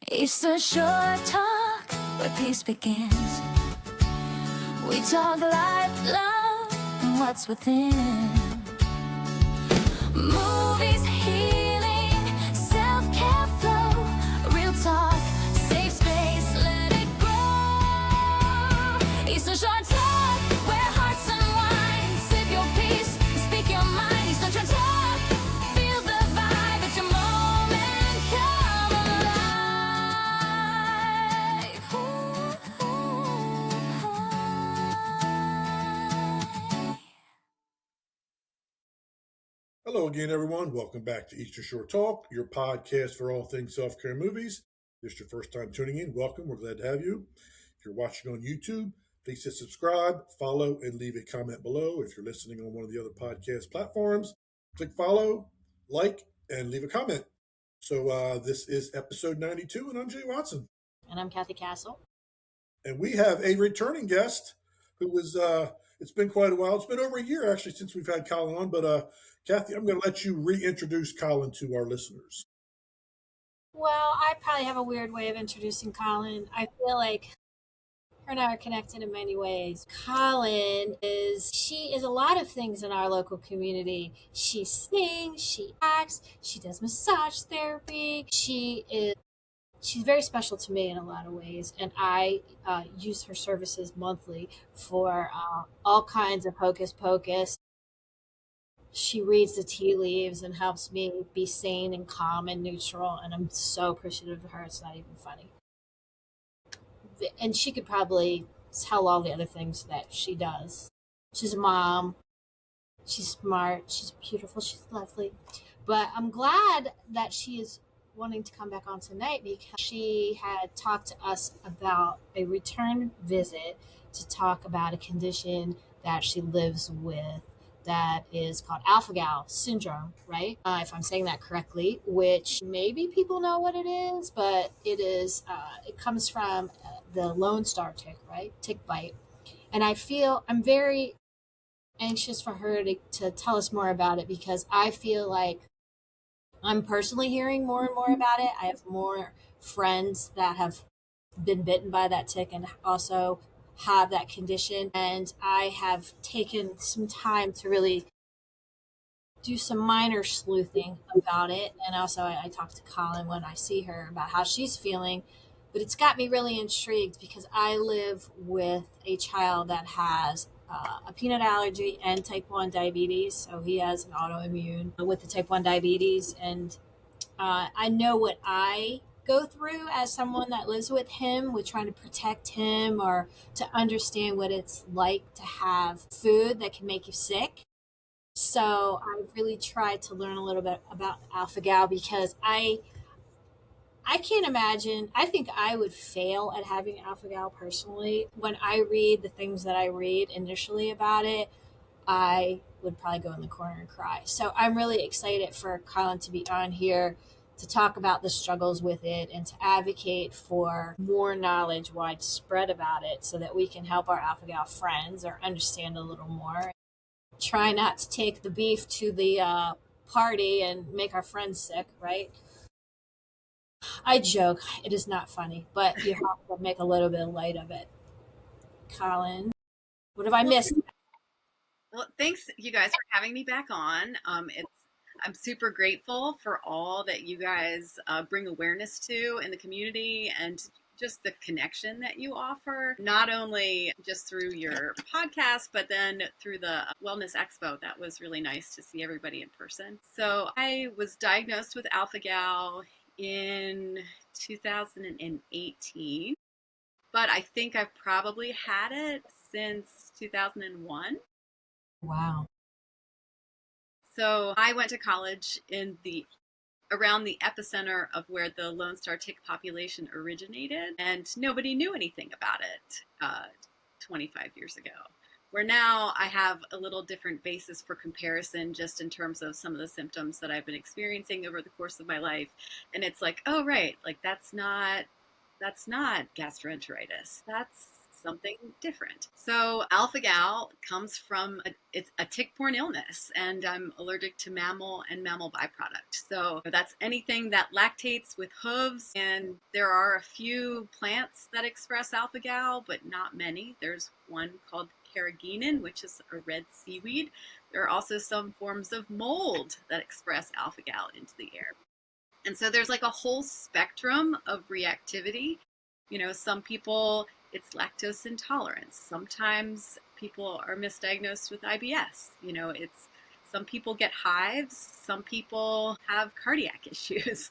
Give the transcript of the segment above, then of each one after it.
It's a short talk where peace begins. We talk life, love, and what's within. Movies, healing, self-care flow, real talk, safe space, let it grow. It's a short talk where hearts unwind. Sip your peace, speak your mind. It's not your talk, feel the vibe. It's your moment, come alive. Hello again, everyone. Welcome back to Eastern Shore Talk, your podcast for all things self-care movies. If it's your first time tuning in, welcome. We're glad to have you. If you're watching on YouTube, please hit subscribe, follow, and leave a comment below. If you're listening on one of the other podcast platforms, click follow, like, and leave a comment. So this is episode 92, and I'm Jay Watson. And I'm Cathy Castle. And we have a returning guest who was, it's been quite a while. It's been over a year, actually, since we've had Colin on. But Cathy, I'm going to let you reintroduce Colin to our listeners. Well, I probably have a weird way of introducing Colin. I feel like her and I are connected in many ways. She is a lot of things in our local community. She sings, she acts, she does massage therapy. She's very special to me in a lot of ways, and I use her services monthly for all kinds of hocus pocus. She reads the tea leaves and helps me be sane and calm and neutral, and I'm so appreciative of her. It's not even funny. And she could probably tell all the other things that she does. She's a mom. She's smart. She's beautiful. She's lovely. But I'm glad that she is wanting to come back on tonight because she had talked to us about a return visit to talk about a condition that she lives with that is called alpha-gal syndrome, right? If I'm saying that correctly, which maybe people know what it is, but it comes from the Lone Star tick, right? Tick bite. And I'm very anxious for her to tell us more about it because I feel like I'm personally hearing more and more about it. I have more friends that have been bitten by that tick and also have that condition. And I have taken some time to really do some minor sleuthing about it. And also I talked to Colin when I see her about how she's feeling. But it's got me really intrigued because I live with a child that has a peanut allergy and type 1 diabetes. So he has an autoimmune with the type 1 diabetes. And I know what I go through as someone that lives with him, with trying to protect him or to understand what it's like to have food that can make you sick. So I really tried to learn a little bit about alpha-gal because I can't imagine. I think I would fail at having alpha-gal personally. When I read the things that I read initially about it, I would probably go in the corner and cry. So I'm really excited for Colin to be on here to talk about the struggles with it and to advocate for more knowledge widespread about it so that we can help our alpha-gal friends or understand a little more. Try not to take the beef to the party and make our friends sick, right? I joke. It is not funny, but you have to make a little bit of light of it. Colin, what have I missed? Well, thanks you guys for having me back on. I'm super grateful for all that you guys bring awareness to in the community and just the connection that you offer, not only just through your podcast, but then through the Wellness Expo. That was really nice to see everybody in person. So I was diagnosed with alpha-gal in 2018, but I think I've probably had it since 2001. Wow. So I went to college around the epicenter of where the Lone Star tick population originated, and nobody knew anything about it 25 years ago. Where now I have a little different basis for comparison just in terms of some of the symptoms that I've been experiencing over the course of my life. And it's like, oh, right, like that's not gastroenteritis. That's something different. So alpha-gal comes from it's a tick-borne illness, and I'm allergic to mammal and mammal byproduct. So that's anything that lactates with hooves, and there are a few plants that express alpha-gal, but not many. There's one called carrageenan, which is a red seaweed. There are also some forms of mold that express alpha-gal into the air. And so there's like a whole spectrum of reactivity. Some people, it's lactose intolerance. Sometimes people are misdiagnosed with IBS. It's some people get hives. Some people have cardiac issues.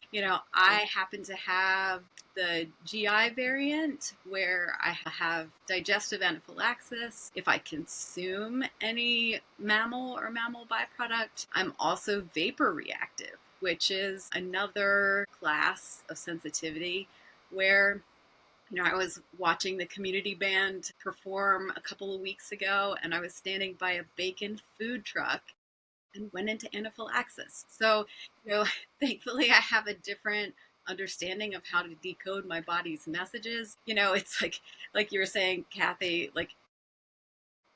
I happen to have the GI variant where I have digestive anaphylaxis. If I consume any mammal or mammal byproduct, I'm also vapor reactive, which is another class of sensitivity where I was watching the community band perform a couple of weeks ago, and I was standing by a bacon food truck and went into anaphylaxis. So, thankfully I have a different understanding of how to decode my body's messages. It's like you were saying, Cathy, like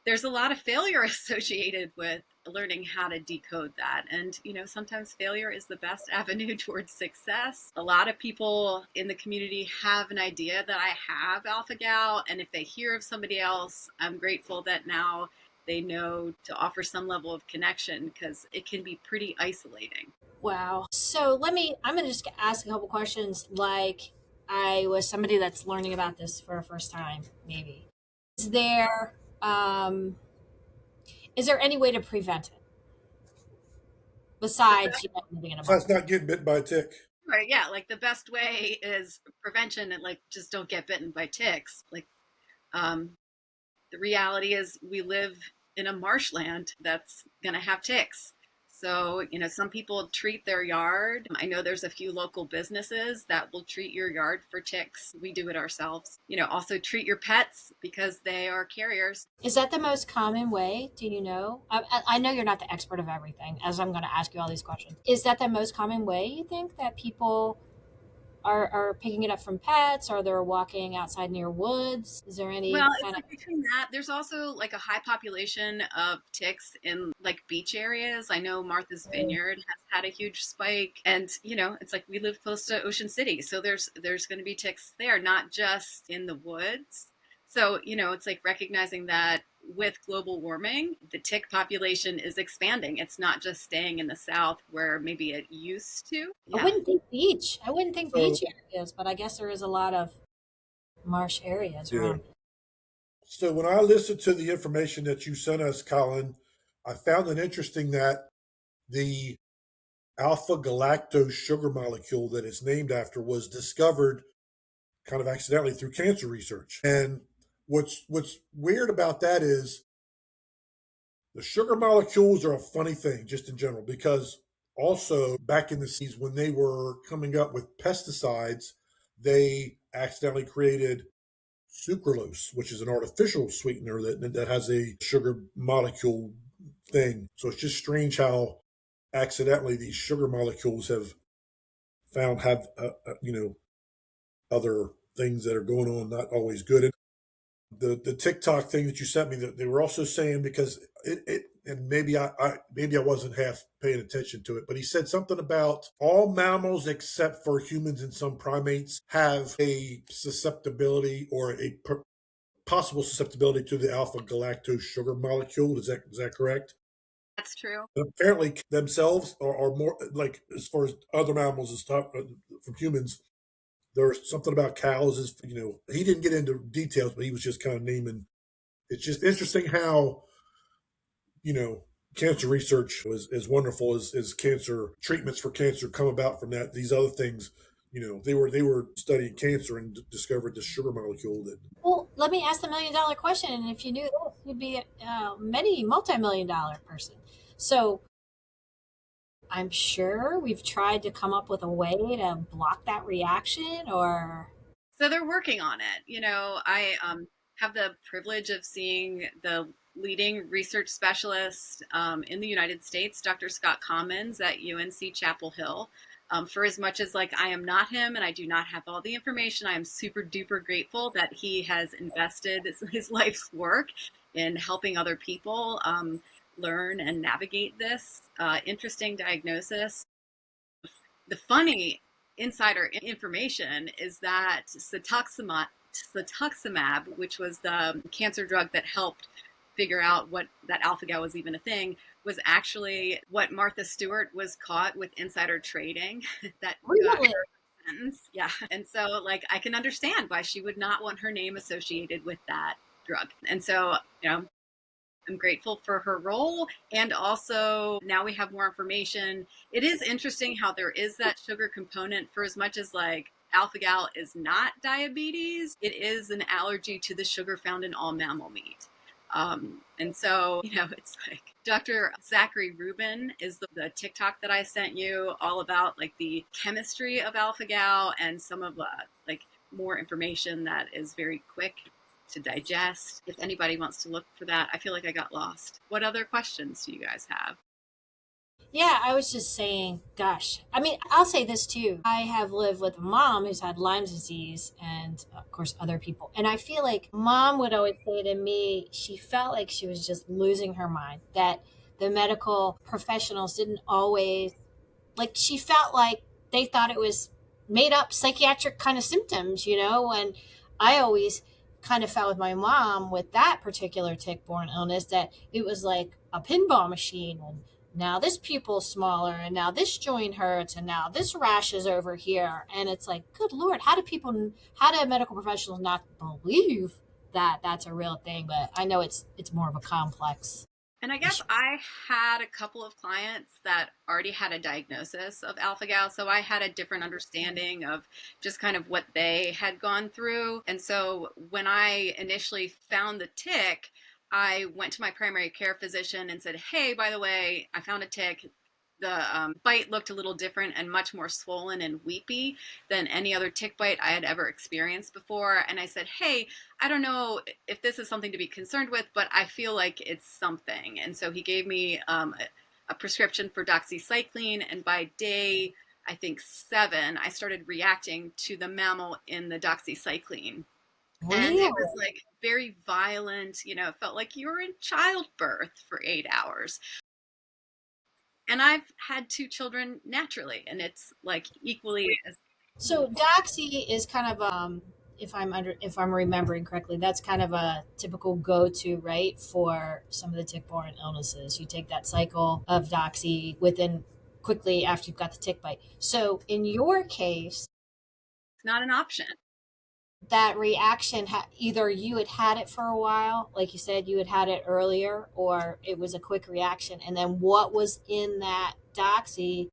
there's a lot of failure associated with learning how to decode that. And, sometimes failure is the best avenue towards success. A lot of people in the community have an idea that I have alpha-gal. And if they hear of somebody else, I'm grateful that now they know to offer some level of connection, because it can be pretty isolating. Wow. So I'm going to just ask a couple questions like I was somebody that's learning about this for the first time, maybe. Is there, um, is there any way to prevent it besides, living in a Besides box? not getting bit by a tick. Right. Yeah. Like the best way is prevention, and like just don't get bitten by ticks. Like the reality is we live in a marshland that's going to have ticks. So, some people treat their yard. I know there's a few local businesses that will treat your yard for ticks. We do it ourselves. Also treat your pets because they are carriers. Is that the most common way? Do you know? I know you're not the expert of everything, as I'm going to ask you all these questions. Is that the most common way you think that people are picking it up from pets, or they're walking outside near woods? Is there any Well, it's kind of like between that, there's also like a high population of ticks in like beach areas. I know Martha's Vineyard has had a huge spike, and it's like we live close to Ocean City, so there's going to be ticks there, not just in the woods. So, it's like recognizing that with global warming, the tick population is expanding. It's not just staying in the South where maybe it used to. I Yeah. wouldn't think beach. I wouldn't think So, beach areas, but I guess there is a lot of marsh areas yeah. around. So when I listened to the information that you sent us, Colin, I found it interesting that the alpha galactose sugar molecule that it's named after was discovered kind of accidentally through cancer research. And what's weird about that is the sugar molecules are a funny thing just in general, because also back in the 60s when they were coming up with pesticides, they accidentally created sucralose, which is an artificial sweetener that has a sugar molecule thing. So it's just strange how accidentally these sugar molecules have other things that are going on, not always good. And the TikTok thing that you sent me, that they were also saying, because it and maybe I wasn't half paying attention to it, but he said something about all mammals except for humans and some primates have a susceptibility or a possible susceptibility to the alpha galactose sugar molecule. Is that correct? That's true. And apparently, themselves are more like, as far as other mammals and stuff from humans. There's something about cows. Is he didn't get into details, but he was just kind of naming. It's just interesting how you know cancer research was as wonderful as cancer treatments for cancer come about from that. These other things, they were studying cancer and discovered the sugar molecule that. Well, let me ask the $1 million question. And if you knew this, you'd be a many multi-million-dollar person. So I'm sure we've tried to come up with a way to block that reaction or. So they're working on it. I have the privilege of seeing the leading research specialist in the United States, Dr. Scott Commons at UNC Chapel Hill. For as much as like I am not him and I do not have all the information, I am super duper grateful that he has invested his life's work in helping other people learn and navigate this interesting diagnosis. The funny insider information is that cetuximab, which was the cancer drug that helped figure out what that alpha-gal was even a thing, was actually what Martha Stewart was caught with insider trading that got Really? her sentence. Yeah. And so like I can understand why she would not want her name associated with that drug. And so, I'm grateful for her role. And also now we have more information. It is interesting how there is that sugar component. For as much as like alpha-gal is not diabetes, it is an allergy to the sugar found in all mammal meat. And so, it's like Dr. Zachary Rubin is the TikTok that I sent you, all about like the chemistry of alpha-gal and some of like more information that is very quick to digest. If anybody wants to look for that, I feel like I got lost. What other questions do you guys have? Yeah, I was just saying, gosh. I mean, I'll say this too. I have lived with a mom who's had Lyme's disease and, of course, other people. And I feel like mom would always say to me, she felt like she was just losing her mind, that the medical professionals didn't always, like, she felt like they thought it was made up psychiatric kind of symptoms, And I always kind of felt with my mom with that particular tick-borne illness that it was like a pinball machine, and now this pupil's smaller, and now this joint hurts, and now this rash is over here. And it's like, good Lord, how do medical professionals not believe that that's a real thing? But I know it's more of a complex And I guess issue. I had a couple of clients that already had a diagnosis of alpha-gal, so I had a different understanding of just kind of what they had gone through. And so when I initially found the tick, I went to my primary care physician and said, hey, by the way, I found a tick. The bite looked a little different and much more swollen and weepy than any other tick bite I had ever experienced before. And I said, hey, I don't know if this is something to be concerned with, but I feel like it's something. And so he gave me a prescription for doxycycline. And by day, I think 7, I started reacting to the mammal in the doxycycline. And Really? it was like very violent, it felt like you were in childbirth for 8 hours. And I've had 2 children naturally, and it's like equally as. So Doxy is kind of if I'm remembering correctly, that's kind of a typical go-to, right, for some of the tick-borne illnesses. You take that cycle of Doxy within quickly after you've got the tick bite. So in your case, It's not an option. that reaction either you had it for a while, like you said, you had it earlier, or it was a quick reaction. And then what was in that Doxy?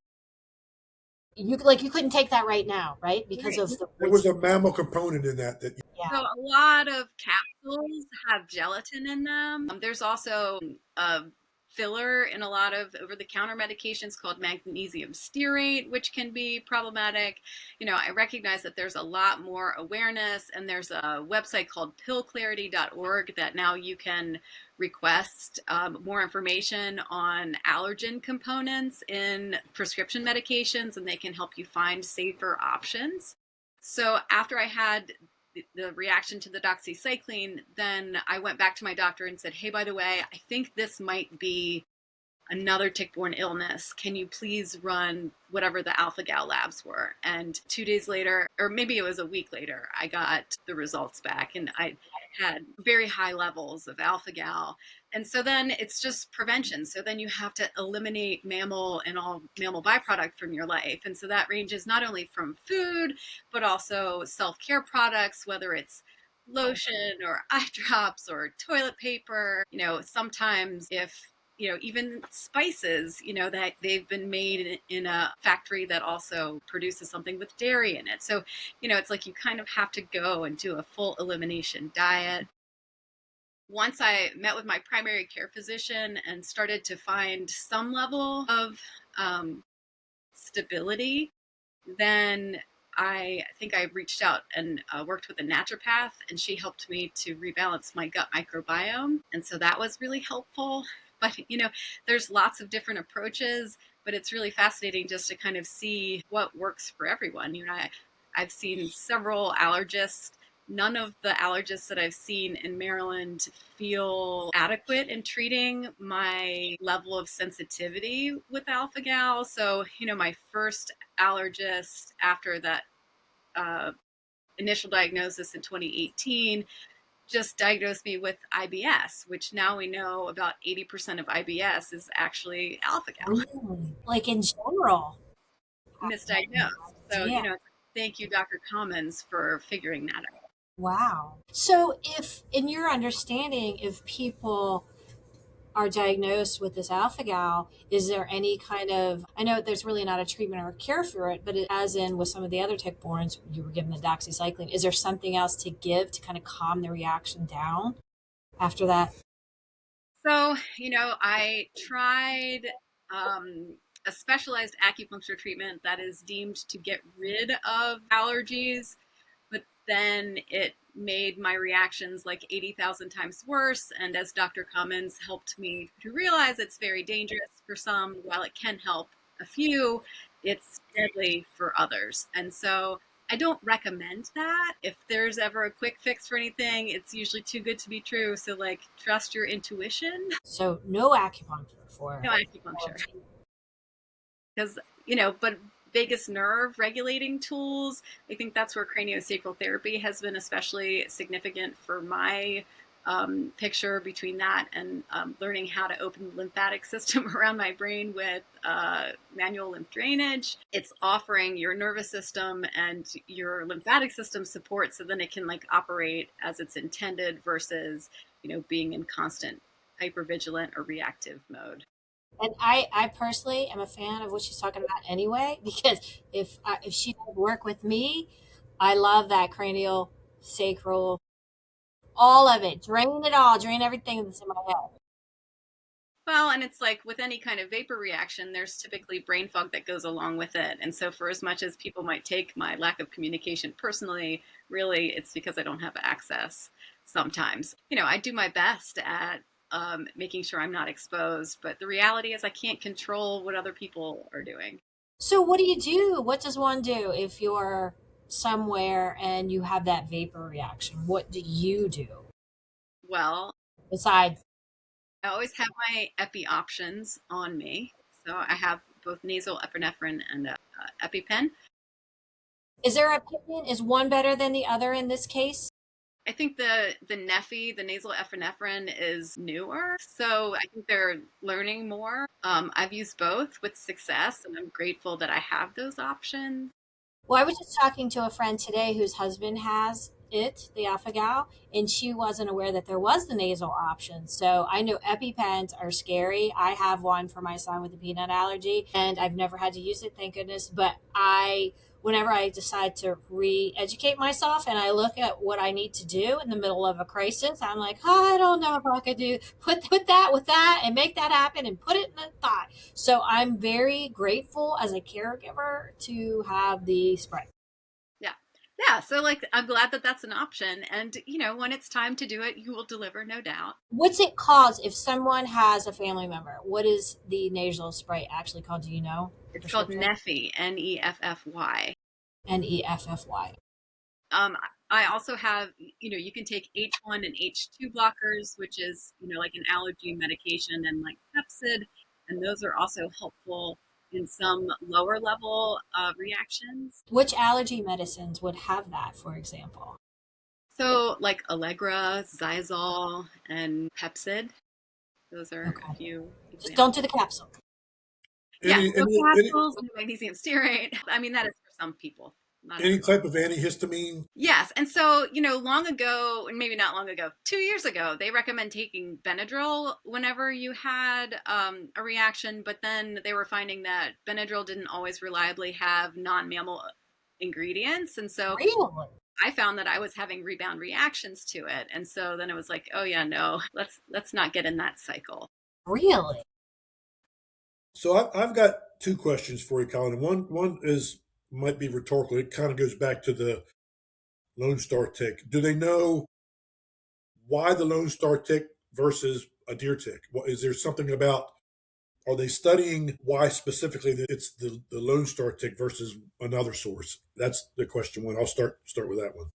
You couldn't take that right now, right? Because Right. of the There was a mammal component in that. So yeah. a lot of capsules have gelatin in them. There's also a filler in a lot of over-the-counter medications called magnesium stearate, which can be problematic. I recognize that there's a lot more awareness, and there's a website called pillclarity.org that now you can request more information on allergen components in prescription medications, and they can help you find safer options. So after I had the reaction to the doxycycline, then I went back to my doctor and said, hey, by the way, I think this might be another tick-borne illness. Can you please run whatever the alpha-gal labs were? And 2 days later, or maybe it was a week later, I got the results back, and I had very high levels of alpha-gal. And so then it's just prevention. So then you have to eliminate mammal and all mammal byproduct from your life. And so that ranges not only from food, but also self-care products, whether it's lotion or eye drops or toilet paper. Sometimes if even spices, that they've been made in a factory that also produces something with dairy in it. So, it's like you kind of have to go and do a full elimination diet. Once I met with my primary care physician and started to find some level of stability, then I think I reached out and worked with a naturopath, and she helped me to rebalance my gut microbiome. And so that was really helpful. But, there's lots of different approaches, but it's really fascinating just to kind of see what works for everyone. I've seen several allergists. None of the allergists that I've seen in Maryland feel adequate in treating my level of sensitivity with alpha gal. So, my first allergist after that initial diagnosis in 2018 just diagnosed me with IBS, which now we know about 80% of IBS is actually alpha gal. Really? Like in general? Misdiagnosed. So, Yeah. thank you, Dr. Commons, for figuring that out. Wow. So, if in your understanding, if people are diagnosed with this alpha gal, is there any kind of, I know there's really not a treatment or a cure for it, but as in with some of the other tick-bornes, you were given the doxycycline, is there something else to give to kind of calm the reaction down after that? So, I tried a specialized acupuncture treatment that is deemed to get rid of allergies, but then it made my reactions like 80,000 times worse. And as Dr. Commons helped me to realize, it's very dangerous for some. While it can help a few, it's deadly for others. And so I don't recommend that. If there's ever a quick fix for anything, it's usually too good to be true. So, like, trust your intuition. So, no acupuncture for No acupuncture. Because, but vagus nerve regulating tools, I think that's where craniosacral therapy has been especially significant for my picture, between that and learning how to open the lymphatic system around my brain with manual lymph drainage. It's offering your nervous system and your lymphatic system support so then it can like operate as it's intended versus, being in constant hypervigilant or reactive mode. And I personally am a fan of what she's talking about anyway, because if she does work with me, I love that cranial, sacral, all of it. Drain it all. Drain everything that's in my head. Well, and it's like with any kind of vapor reaction, there's typically brain fog that goes along with it. And so, for as much as people might take my lack of communication personally, really it's because I don't have access sometimes. I do my best at making sure I'm not exposed, but the reality is I can't control what other people are doing. So what do you do? What does one do if you're somewhere and you have that vapor reaction? What do you do Well, besides? I always have my epi options on me. So I have both nasal epinephrine and EpiPen. Is there a opinion? Is one better than the other in this case? I think the Neffy, the nasal epinephrine, is newer, so I think they're learning more. I've used both with success, and I'm grateful that I have those options. Well, I was just talking to a friend today whose husband has it, the alpha gal, and she wasn't aware that there was the nasal option. So I know EpiPens are scary. I have one for my son with a peanut allergy, and I've never had to use it, thank goodness. But whenever I decide to re-educate myself and I look at what I need to do in the middle of a crisis, I'm like, oh, I don't know if I could do put that with that and make that happen and put it in the thought. So I'm very grateful as a caregiver to have the spray. Yeah. Yeah. So, like, I'm glad that that's an option. And, when it's time to do it, you will deliver, no doubt. What's it called if someone has a family member? What is the nasal spray actually called? Do you know? It's called Neffy, Neffy. Neffy. I also have, you can take H1 and H2 blockers, which is, like an allergy medication, and like Pepsid, and those are also helpful in some lower level reactions. Which allergy medicines would have that, for example? So, like Allegra, Xyzal, and Pepsid. Those are a few examples. Just don't do the capsule. Any capsules, magnesium stearate. I mean, that is for some people. Any type of antihistamine? Yes. And so, long ago, and maybe not long ago, 2 years ago, they recommend taking Benadryl whenever you had a reaction. But then they were finding that Benadryl didn't always reliably have non-mammal ingredients. And so Really? I found that I was having rebound reactions to it. And so then it was like, oh yeah, no, let's not get in that cycle. Really? So I've got two questions for you, Colin. One is might be rhetorical. It kind of goes back to the Lone Star tick. Do they know why the Lone Star tick versus a deer tick? Is there something about Are they studying why specifically that it's the Lone Star tick versus another source? That's the question one. I'll start with that one.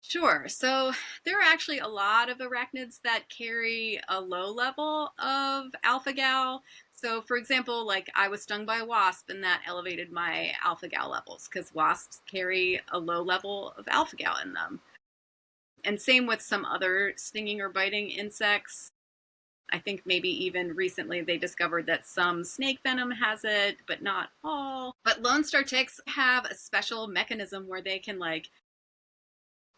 Sure. So there are actually a lot of arachnids that carry a low level of alpha gal. So, for example, like I was stung by a wasp and that elevated my alpha gal levels because wasps carry a low level of alpha gal in them. And same with some other stinging or biting insects. I think maybe even recently they discovered that some snake venom has it, but not all. But Lone Star ticks have a special mechanism where they can, like,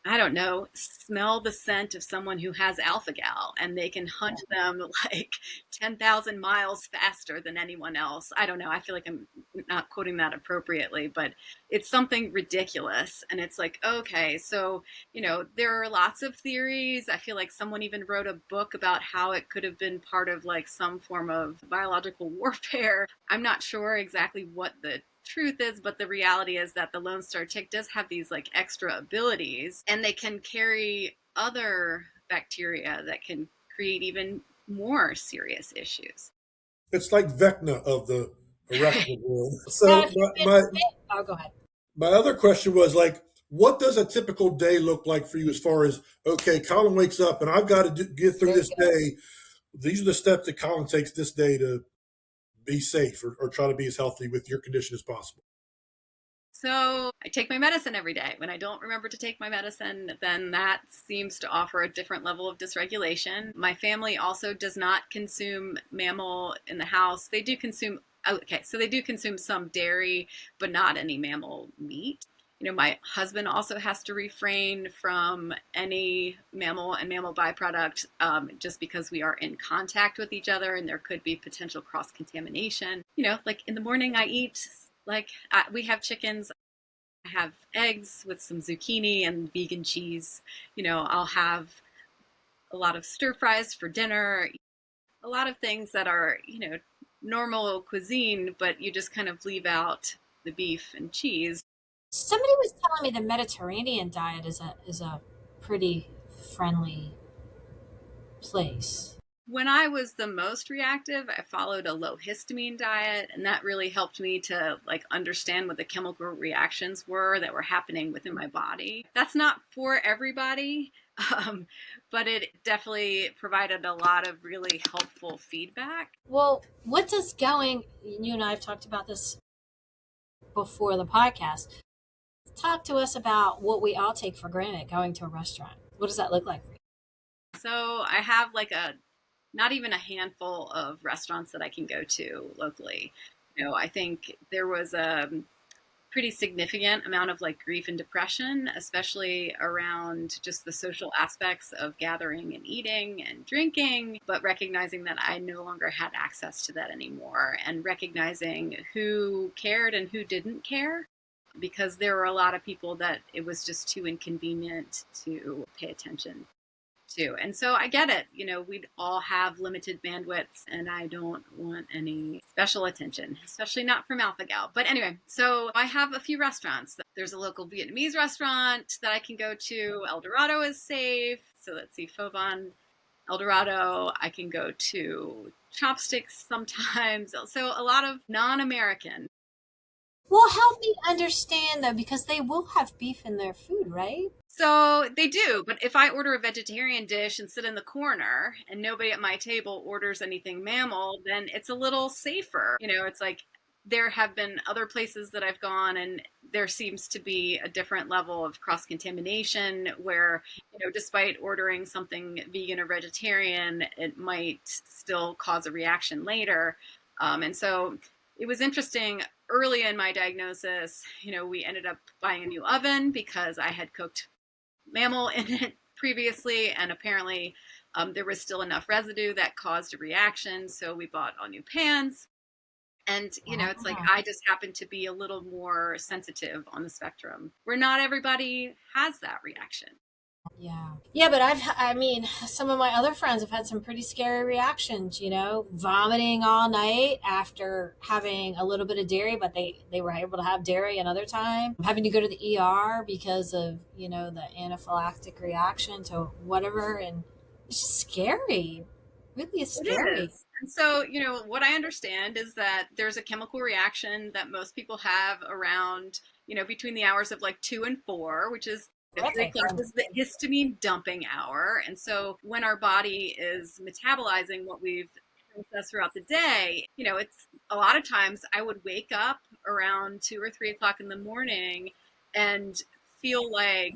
I don't know, smell the scent of someone who has alpha gal and they can hunt them like 10,000 miles faster than anyone else. I don't know. I feel like I'm not quoting that appropriately, but it's something ridiculous. And it's like, okay, so, there are lots of theories. I feel like someone even wrote a book about how it could have been part of like some form of biological warfare. I'm not sure exactly what the truth is, but the reality is that the Lone Star tick does have these like extra abilities and they can carry other bacteria that can create even more serious issues. It's like Vecna of the arachnid world. Now, So if you've been my bit, oh, go ahead. my other question was like, what does a typical day look like for you as far as, okay, Colin wakes up and I've got to get through There this you go. day. These are the steps that Colin takes this day to be safe or try to be as healthy with your condition as possible. So I take my medicine every day. When I don't remember to take my medicine, then that seems to offer a different level of dysregulation. My family also does not consume mammal in the house. They do consume, okay, so they do consume some dairy, but not any mammal meat. My husband also has to refrain from any mammal and mammal byproduct just because we are in contact with each other and there could be potential cross contamination. Like in the morning, I eat we have chickens. I have eggs with some zucchini and vegan cheese. I'll have a lot of stir fries for dinner, a lot of things that are, normal cuisine, but you just kind of leave out the beef and cheese. Somebody was telling me the Mediterranean diet is a pretty friendly place. When I was the most reactive, I followed a low histamine diet, and that really helped me to like understand what the chemical reactions were that were happening within my body. That's not for everybody, but it definitely provided a lot of really helpful feedback. Well, what does going, you and I have talked about this before the podcast. Talk to us about what we all take for granted going to a restaurant. What does that look like for you? So I have like not even a handful of restaurants that I can go to locally. I think there was a pretty significant amount of like grief and depression, especially around just the social aspects of gathering and eating and drinking, but recognizing that I no longer had access to that anymore and recognizing who cared and who didn't care, because there were a lot of people that it was just too inconvenient to pay attention to. And so I get it. We'd all have limited bandwidths, and I don't want any special attention, especially not from Alpha Gal. But anyway, so I have a few restaurants. There's a local Vietnamese restaurant that I can go to. El Dorado is safe. So let's see, Pho Van, El Dorado. I can go to Chopsticks sometimes. So a lot of non-American. Well, help me understand though, because they will have beef in their food, right? So they do, but if I order a vegetarian dish and sit in the corner and nobody at my table orders anything mammal, then it's a little safer. It's like there have been other places that I've gone and there seems to be a different level of cross contamination where, despite ordering something vegan or vegetarian, it might still cause a reaction later. And so it was interesting early in my diagnosis, we ended up buying a new oven because I had cooked mammal in it previously, and apparently there was still enough residue that caused a reaction, so we bought all new pans. And it's like I just happen to be a little more sensitive on the spectrum where not everybody has that reaction. Yeah, but some of my other friends have had some pretty scary reactions, vomiting all night after having a little bit of dairy, but they were able to have dairy another time, having to go to the ER because of, the anaphylactic reaction to whatever. And it's just scary. Really is scary. It is. And so, what I understand is that there's a chemical reaction that most people have around, between the hours of like 2 and 4, which is 3 o'clock is the histamine dumping hour. And so when our body is metabolizing what we've processed throughout the day, it's a lot of times I would wake up around 2 or 3 o'clock in the morning and feel like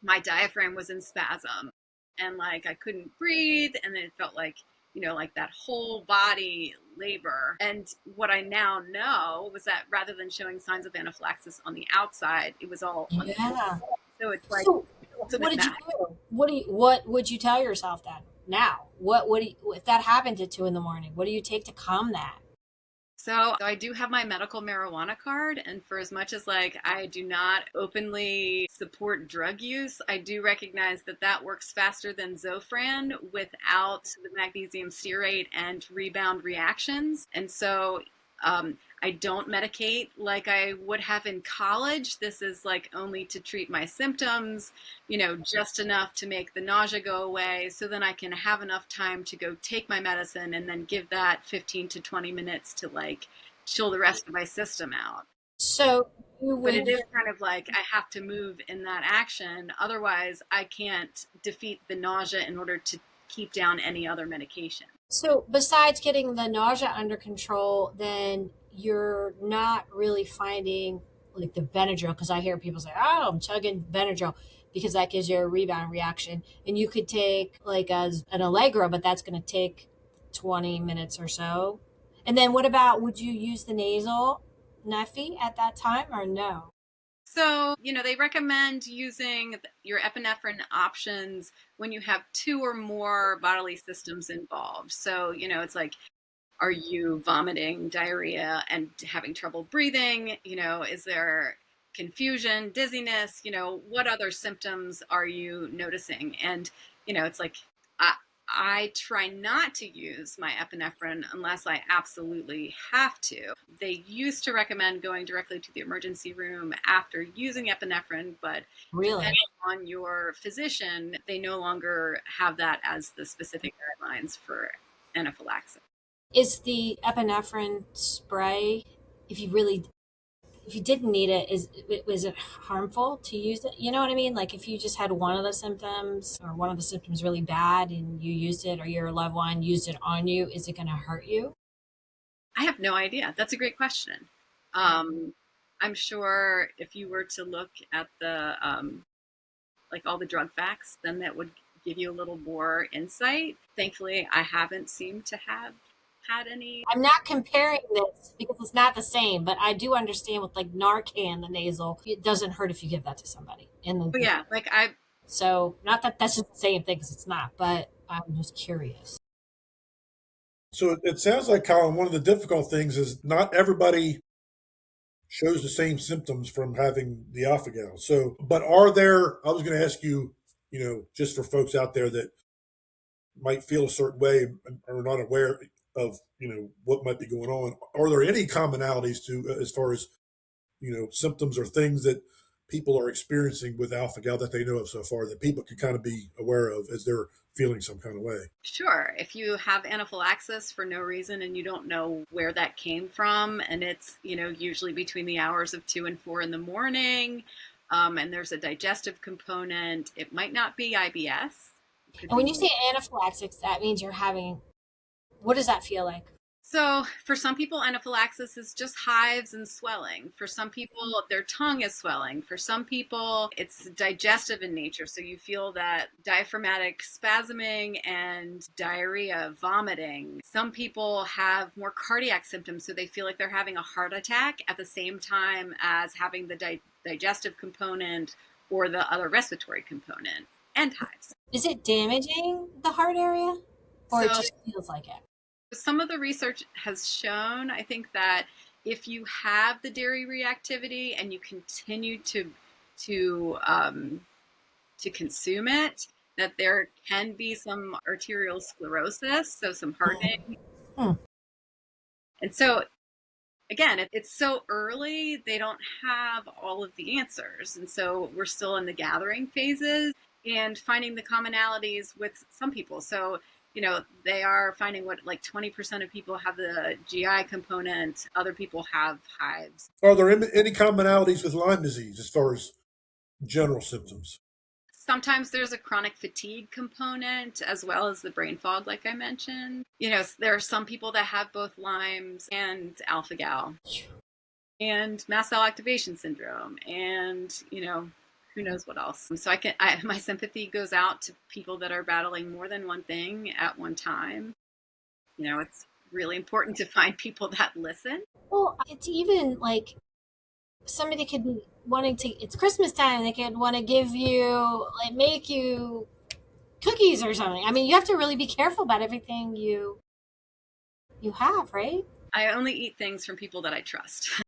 my diaphragm was in spasm and like I couldn't breathe. And then it felt like, like that whole body labor. And what I now know was that rather than showing signs of anaphylaxis on the outside, it was all on the Yeah. inside. So it's like So the what ultimate did you match. do? What would you tell yourself then? Now, what do you, if that happened at 2 in the morning? What do you take to calm that? So I do have my medical marijuana card, and for as much as like I do not openly support drug use, I do recognize that that works faster than Zofran without the magnesium stearate and rebound reactions. And so I don't medicate like I would have in college. This is like only to treat my symptoms, just enough to make the nausea go away so then I can have enough time to go take my medicine and then give that 15 to 20 minutes to like chill the rest of my system out. So you But it would is kind of like I have to move in that action. Otherwise, I can't defeat the nausea in order to keep down any other medication. so besides getting the nausea under control, then you're not really finding like the Benadryl because I hear people say, "Oh, I'm chugging Benadryl," because that gives you a rebound reaction, and you could take like an Allegro, but that's going to take 20 minutes or so. And then what about would you use the nasal Neffy at that time or no? So, they recommend using your epinephrine options when you have two or more bodily systems involved. So, it's like, are you vomiting, diarrhea, and having trouble breathing? Is there confusion, dizziness? What other symptoms are you noticing? And, it's like, I try not to use my epinephrine unless I absolutely have to. They used to recommend going directly to the emergency room after using epinephrine, but Really? depending on your physician, they no longer have that as the specific guidelines for anaphylaxis. Is the epinephrine spray, if you really if you didn't need it, is it harmful to use it? You know what I mean? Like if you just had one of the symptoms or one of the symptoms really bad and you used it or your loved one used it on you, is it going to hurt you? I have no idea. That's a great question. Um, I'm sure if you were to look at the like all the drug facts, then that would give you a little more insight. Thankfully, I haven't seemed to have had any. I'm not comparing this because it's not the same, but I do understand with like Narcan, the nasal, it doesn't hurt if you give that to somebody. And But then, yeah, like I so not that that's just the same thing because it's not, but I'm just curious. So it sounds like, Colin, one of the difficult things is not everybody shows the same symptoms from having the alpha gal. So, but are there, I was going to ask you, just for folks out there that might feel a certain way and are not aware of, what might be going on, are there any commonalities to, as far as, symptoms or things that people are experiencing with alpha gal that they know of so far that people can kind of be aware of as they're feeling some kind of way? Sure, if you have anaphylaxis for no reason and you don't know where that came from, and it's usually between the hours of 2 and 4 in the morning, and there's a digestive component, it might not be IBS. It could And when you be. say anaphylaxis, that means you're having, what does that feel like? So, for some people, anaphylaxis is just hives and swelling. For some people, their tongue is swelling. For some people, it's digestive in nature. So, you feel that diaphragmatic spasming and diarrhea, vomiting. Some people have more cardiac symptoms. So, they feel like they're having a heart attack at the same time as having the digestive component or the other respiratory component and hives. Is it damaging the heart area or it So, just feels like it? some of the research has shown, I think, that if you have the dairy reactivity and you continue to to consume it, that there can be some arterial sclerosis, so some hardening. Hmm. And so, again, it's so early; they don't have all of the answers, and so we're still in the gathering phases and finding the commonalities with some people. So they are finding what like 20% of people have the GI component. Other people have hives. Are there any commonalities with Lyme disease as far as general symptoms? Sometimes there's a chronic fatigue component as well as the brain fog, like I mentioned. There are some people that have both Lyme's and alpha gal and mast cell activation syndrome, and who knows what else. So my sympathy goes out to people that are battling more than one thing at one time. It's really important to find people that listen. Well, it's even like somebody could be wanting to, it's Christmas time, they could want to give you, like, make you cookies or something. I mean, you have to really be careful about everything you have, right? I only eat things from people that I trust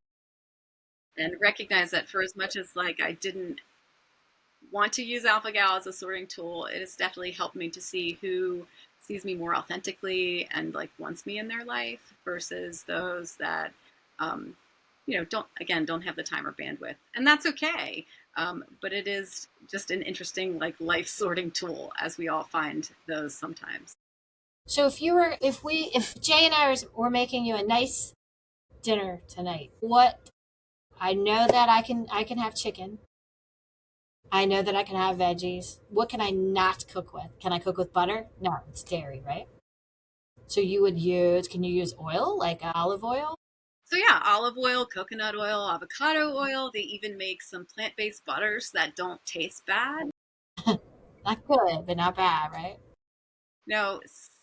and recognize that for as much as like I didn't want to use alpha gal as a sorting tool, it has definitely helped me to see who sees me more authentically and like wants me in their life versus those that don't have the time or bandwidth, and that's okay. But it is just an interesting like life sorting tool, as we all find those sometimes. So if Jay and I were making you a nice dinner tonight, I know that I can have chicken. I know that I can have veggies. What can I not cook with? Can I cook with butter? No, it's dairy, right? So can you use oil, like olive oil? So yeah, olive oil, coconut oil, avocado oil. They even make some plant-based butters that don't taste bad. Not good, but not bad, right? No,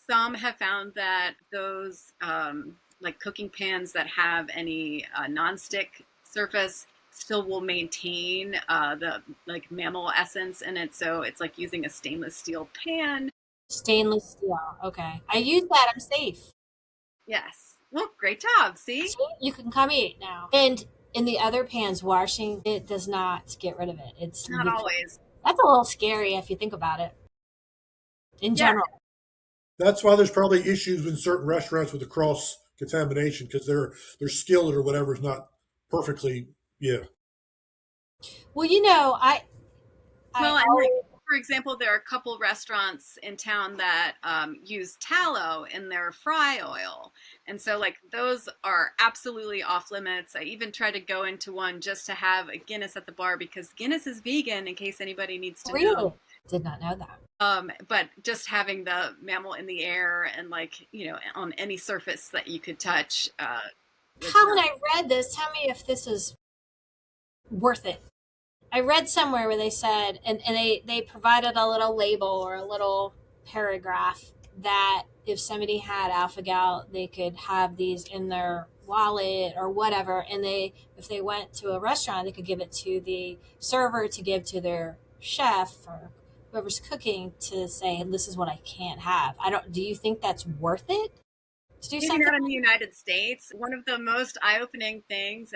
some have found that those like cooking pans that have any non-stick surface still will maintain the like mammal essence in it. So it's like using a stainless steel pan. Stainless steel. Okay. I use that. I'm safe. Yes. Well, great job. See? See? You can come eat now. And in the other pans, washing it does not get rid of it. Not always. That's a little scary if you think about it. In general. That's why there's probably issues in certain restaurants with the cross contamination because their skillet or whatever is not perfectly. Yeah. Well, Well, and like, for example, there are a couple restaurants in town that use tallow in their fry oil. And so, like, those are absolutely off limits. I even tried to go into one just to have a Guinness at the bar because Guinness is vegan, in case anybody needs to know. Did not know that. But just having the mammal in the air and, like, on any surface that you could touch. Colin, I read this. Tell me if this is worth it. I read somewhere where they said, and they provided a little label or a little paragraph that if somebody had alpha gal, they could have these in their wallet or whatever. And if they went to a restaurant, they could give it to the server to give to their chef or whoever's cooking to say, this is what I can't have. Do you think that's worth it? Maybe not in the United States. One of the most eye-opening things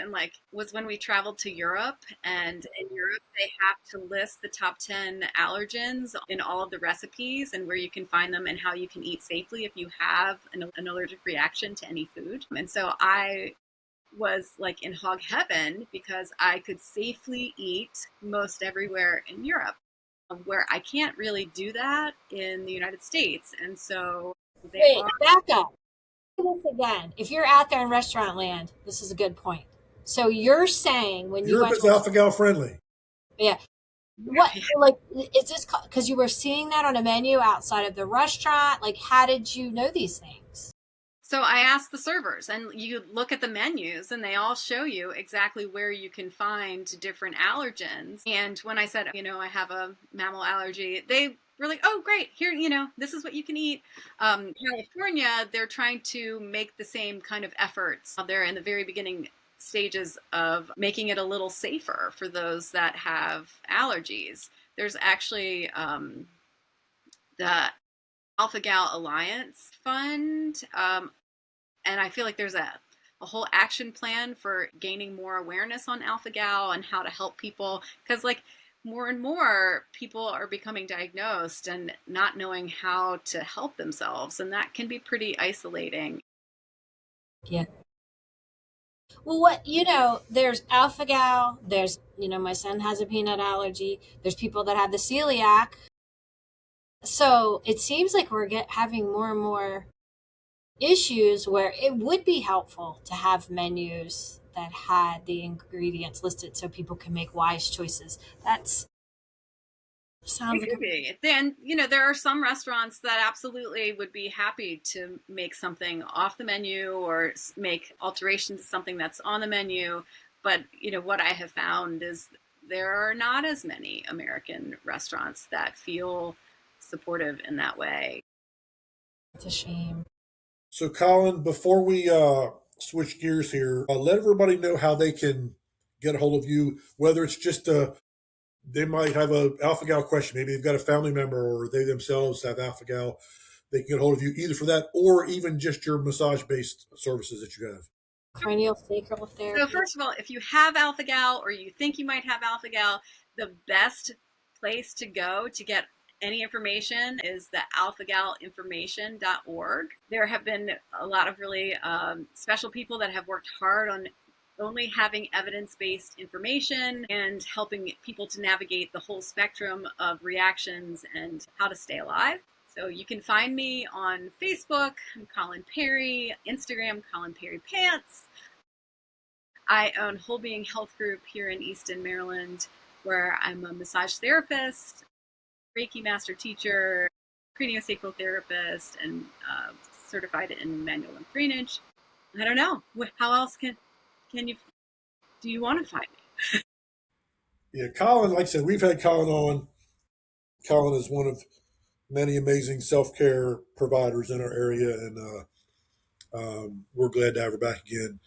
was when we traveled to Europe, and in Europe they have to list the top 10 allergens in all of the recipes and where you can find them and how you can eat safely if you have an allergic reaction to any food. And so I was like in hog heaven because I could safely eat most everywhere in Europe, where I can't really do that in the United States. And so back up. This again, if you're out there in restaurant land, this is a good point. So you're saying when Europe is alpha gal friendly. Yeah. What, like, is this because you were seeing that on a menu outside of the restaurant? Like, how did you know these things? So I asked the servers, and you look at the menus and they all show you exactly where you can find different allergens. And when I said, I have a mammal allergy, they were like, oh, great, here, this is what you can eat. California, they're trying to make the same kind of efforts. They're in the very beginning stages of making it a little safer for those that have allergies. There's actually the Alpha Gal Alliance Fund, and I feel like there's a whole action plan for gaining more awareness on alpha gal and how to help people, because like more and more people are becoming diagnosed and not knowing how to help themselves, and that can be pretty isolating. Yeah. Well, there's alpha gal, there's, my son has a peanut allergy, there's people that have the celiac, So it seems like we're having more and more issues where it would be helpful to have menus that had the ingredients listed so people can make wise choices. That's sounds It like could be. Then, there are some restaurants that absolutely would be happy to make something off the menu or make alterations to something that's on the menu. But, what I have found is there are not as many American restaurants that feel supportive in that way. it's a shame. So, Colin, before we switch gears here, let everybody know how they can get a hold of you, whether it's just they might have a alpha gal question. Maybe they've got a family member or they themselves have alpha gal. They can get a hold of you either for that or even just your massage based services that you have. Cranial sacral therapy. So first of all, if you have alpha gal or you think you might have alpha gal, the best place to go to get any information is the alphagalinformation.org. There have been a lot of really special people that have worked hard on only having evidence-based information and helping people to navigate the whole spectrum of reactions and how to stay alive. So you can find me on Facebook, I'm Colin Perry, Instagram, Colin Perry Pants. I own Whole Being Health Group here in Easton, Maryland, where I'm a massage therapist, Reiki master teacher, craniosacral therapist, and certified in manual and drainage. I don't know. How else do you want to find me? Yeah, Colin, like I said, we've had Colin on. Colin is one of many amazing self care providers in our area, and we're glad to have her back again.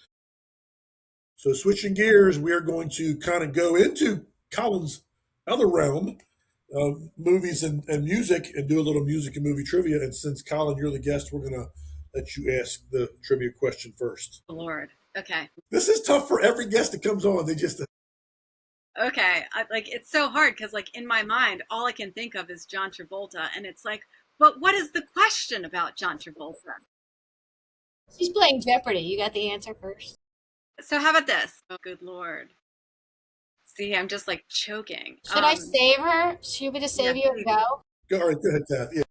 So, switching gears, we are going to kind of go into Colin's other realm, movies and music, and do a little music and movie trivia. And since Colin, you're the guest, we're going to let you ask the trivia question first. Oh, Lord. Okay. This is tough for every guest that comes on. They just Okay. It's so hard because, in my mind, all I can think of is John Travolta. And it's like, but what is the question about John Travolta? She's playing Jeopardy. You got the answer first. So how about this? Oh, good Lord. See, I'm just choking. Should I save her? Should we just save you and go? All right, go ahead, Cathy. Yeah.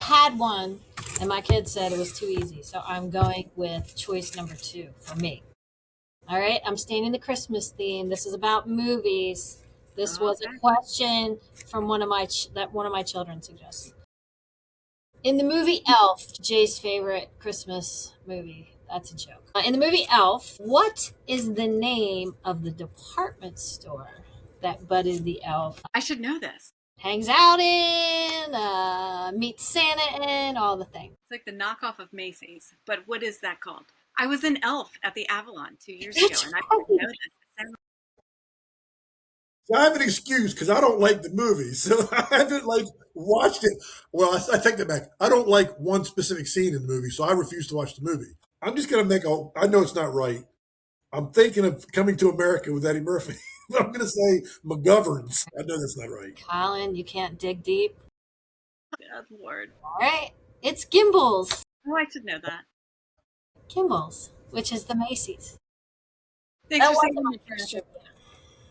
Had one, and my kid said it was too easy. So I'm going with choice number 2 for me. All right, I'm staying in the Christmas theme. This is about movies. This was a question from one of my children suggested. In the movie Elf, Jay's favorite Christmas movie. That's a joke. In the movie Elf, what is the name of the department store that Buddy the Elf I should know this. hangs out in, meets Santa in, all the things? It's like the knockoff of Macy's. But what is that called? I was an Elf at the Avalon 2 years ago, and I didn't know this. So I have an excuse because I don't like the movie, so I haven't watched it. Well, I take that back. I don't like one specific scene in the movie, so I refuse to watch the movie. I'm just gonna I know it's not right. I'm thinking of Coming to America with Eddie Murphy. I'm gonna say McGovern's. I know that's not right. Colin, you can't dig deep. Good Lord. All right, it's Gimbals. Oh, I should know that. Gimbals, which is the Macy's. Thanks That for saying wasn't my that. first trivia.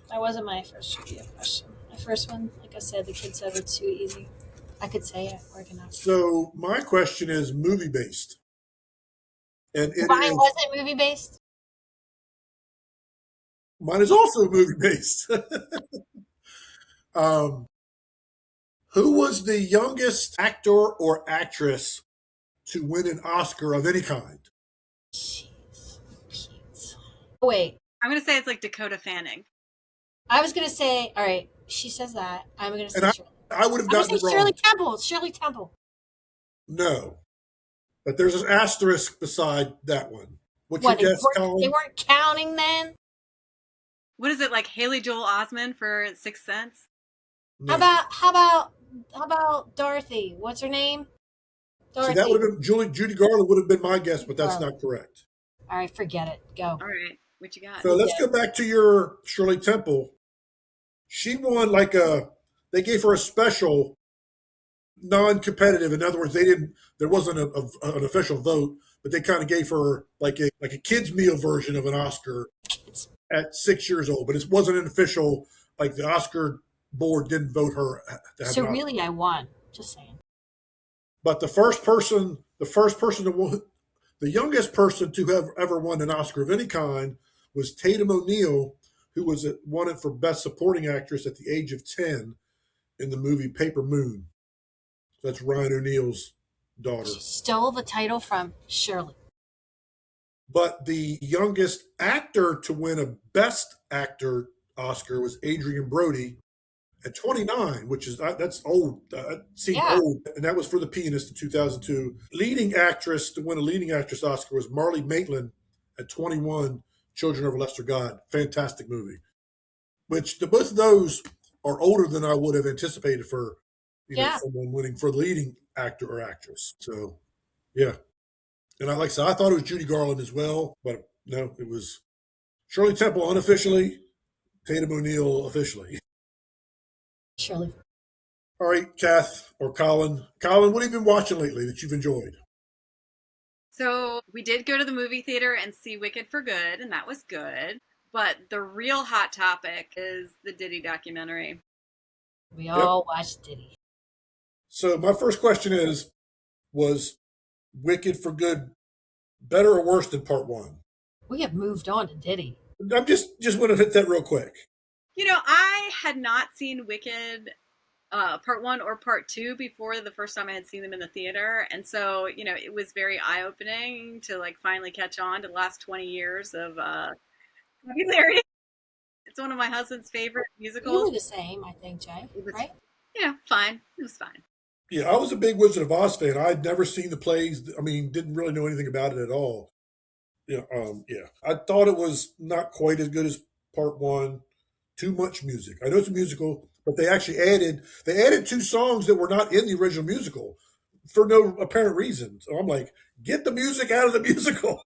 That wasn't my first trivia question. My first one, like I said, the kid said it's too easy. I could say it, organized. So my question is movie based, and Mine wasn't movie based. mine is also movie based. Who was the youngest actor or actress to win an Oscar of any kind? Jeez. Pete. Wait, I'm going to say it's Dakota Fanning. I was gonna say. All right, she says that. I'm gonna say. And Shirley. I would have I'm gonna gotten say it wrong. Shirley Temple. It's Shirley Temple. No, but there's an asterisk beside that one. What's What? your guess, Colin? They weren't counting then. What is it, Haley Joel Osment for Sixth Sense? No. How about Dorothy? What's her name? Dorothy. See, that would have been Judy Garland would have been my guess, but that's not correct. All right, forget it. Go. All right. What you got? So let's go back to your Shirley Temple. She won they gave her a special non-competitive. In other words, there wasn't an official vote, but they kind of gave her like a kids meal version of an Oscar at 6 years old, but it wasn't an official, the Oscar board didn't vote her to have So an Oscar. really, I won. Just saying. But the youngest person to have ever won an Oscar of any kind was Tatum O'Neal, who won it for Best Supporting Actress at the age of 10 in the movie Paper Moon. That's Ryan O'Neal's daughter. She stole the title from Shirley. But the youngest actor to win a Best Actor Oscar was Adrian Brody at 29, which is that's old. Seemed old, and that was for The Pianist in 2002. Leading actress to win a Leading Actress Oscar was Marlee Maitland at 21. Children of a Lesser God, fantastic movie. Which both of those are older than I would have anticipated for someone winning for leading actor or actress. So, yeah. And like I said, I thought it was Judy Garland as well, but no, it was Shirley Temple unofficially, Tatum O'Neal officially. Shirley. All right, Kath or Colin. Colin, what have you been watching lately that you've enjoyed? So we did go to the movie theater and see Wicked for Good, and that was good. But the real hot topic is the Diddy documentary. We all watched Diddy. So my first question was Wicked for Good better or worse than part one? We have moved on to Diddy. I'm just want to hit that real quick. I had not seen Wicked part one or part two before the first time I had seen them in the theater. And so, it was very eye-opening to finally catch on to the last 20 years of popularity. It's one of my husband's favorite musicals. You were the same, I think, Jay, right? Yeah, fine. It was fine. Yeah, I was a big Wizard of Oz fan. I'd never seen the plays. I mean, didn't really know anything about it at all. Yeah, I thought it was not quite as good as part one. Too much music. I know it's a musical, but they actually added 2 songs that were not in the original musical for no apparent reason. So I'm like, get the music out of the musical.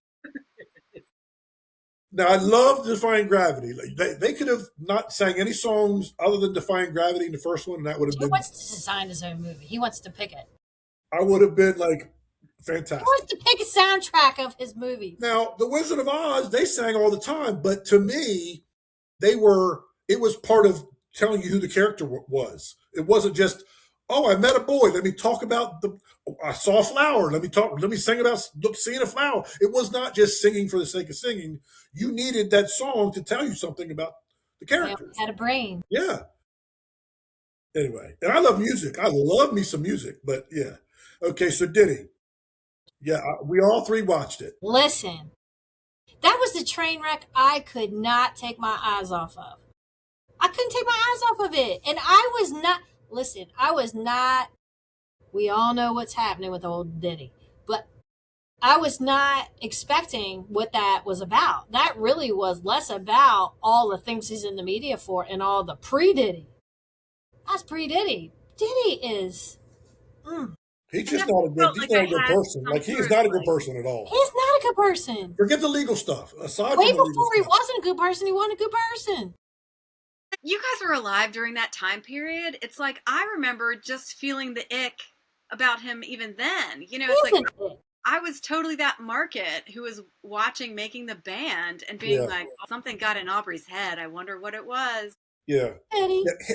Now, I love Defying Gravity. They could have not sang any songs other than Defying Gravity in the first one, and that would have been. He wants to design his own movie. He wants to pick it. I would have been fantastic. He wants to pick a soundtrack of his movies. Now, The Wizard of Oz, they sang all the time, but to me, it was part of telling you who the character was. It wasn't just, oh, I met a boy. Let me talk about I saw a flower. Let me sing about seeing a flower. It was not just singing for the sake of singing. You needed that song to tell you something about the character. Had a brain. Yeah. Anyway, and I love music. I love me some music, but yeah. Okay, so Diddy. Yeah, we all 3 watched it. Listen, that was the train wreck I could not take my eyes off of. I couldn't take my eyes off of it. And I was not, we all know what's happening with old Diddy, but I was not expecting what that was about. That really was less about all the things he's in the media for and all the pre-Diddy. That's pre-Diddy. Diddy is... He's just not a good person. He is not a good person at all. He's not a good person. Forget the legal stuff. Way before he wasn't a good person, he wasn't a good person. You guys were alive during that time period. It's I remember just feeling the ick about him even then. It's I was totally that market who was watching Making the Band and being something got in Aubrey's head. I wonder what it was. Yeah.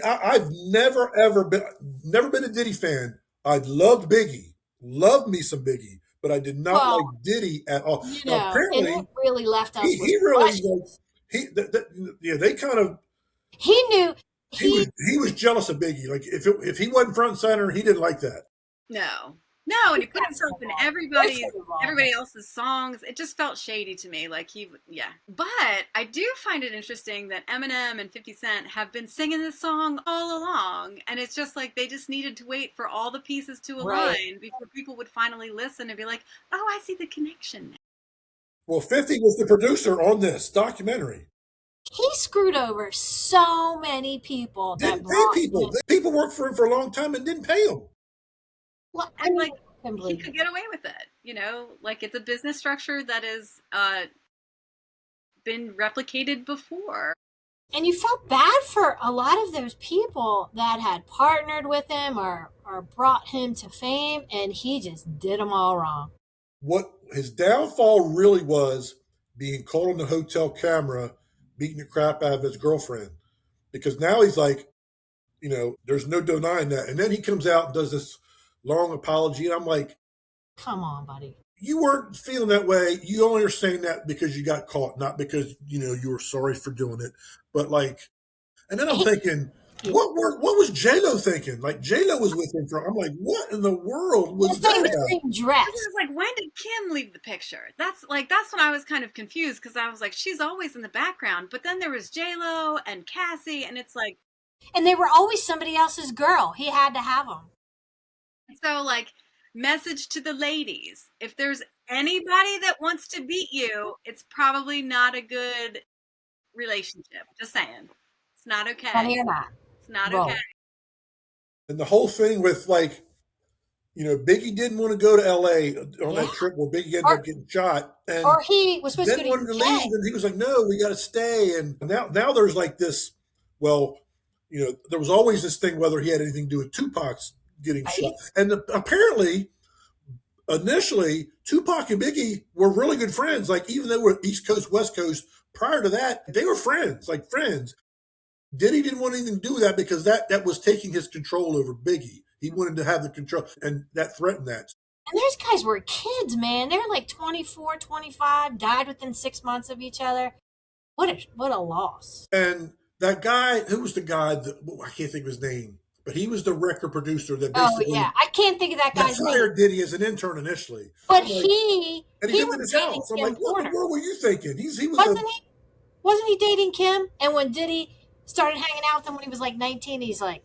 I've never been a Diddy fan. I loved Biggie. Loved me some Biggie. But I did not like Diddy at all. Apparently, it really left us they kind of... He knew he was jealous of Biggie. If he wasn't front and center, he didn't like that. No, and he put himself in everybody else's songs. It just felt shady to me. But I do find it interesting that Eminem and 50 Cent have been singing this song all along, and it's just they just needed to wait for all the pieces to align before people would finally listen and be like, "Oh, I see the connection now." Well, 50 was the producer on this documentary. He screwed over so many people. Didn't pay people. People worked for him for a long time and didn't pay him. Well, he could get away with it. It's a business structure that has been replicated before. And you felt bad for a lot of those people that had partnered with him or brought him to fame, and he just did them all wrong. What his downfall really was being caught on the hotel camera beating the crap out of his girlfriend, because now he's there's no denying that. And then he comes out and does this long apology, and I'm like, come on, buddy. You weren't feeling that way. You only are saying that because you got caught, not because you were sorry for doing it. But like, and then I'm thinking, what was J-Lo thinking? Like J-Lo was with him for. I'm like, what in the world was that about? Dress. I was like, when did Kim leave the picture? That's when I was kind of confused, because I was like, she's always in the background, but then there was J-Lo and Cassie, and it's like, and they were always somebody else's girl. He had to have them. So like, message to the ladies: if there's anybody that wants to beat you, it's probably not a good relationship. Just saying, it's not okay. It's not okay. And the whole thing with like, Biggie didn't want to go to L.A. on that trip where Biggie ended up getting shot, and or he was supposed to wanted to leave, and he was like, "No, we got to stay." And now there's like this. Well, there was always this thing whether he had anything to do with Tupac's getting shot, and apparently, initially, Tupac and Biggie were really good friends. Like even though they were East Coast, West Coast. Prior to that, they were friends, like friends. Diddy didn't want anything to do with that because that was taking his control over Biggie. He wanted to have the control, and that threatened that. And those guys were kids, man. They were like 24, 25, died within 6 months of each other. What a loss. And that guy, who was the guy, I can't think of his name, but he was the record producer that basically. Oh, yeah. I can't think of that guy's name. Hired Diddy as an intern initially. But he lived in his house. I'm like, what in the world were you thinking? Wasn't he dating Kim? And when Diddy started hanging out with him when he was like 19, he's like,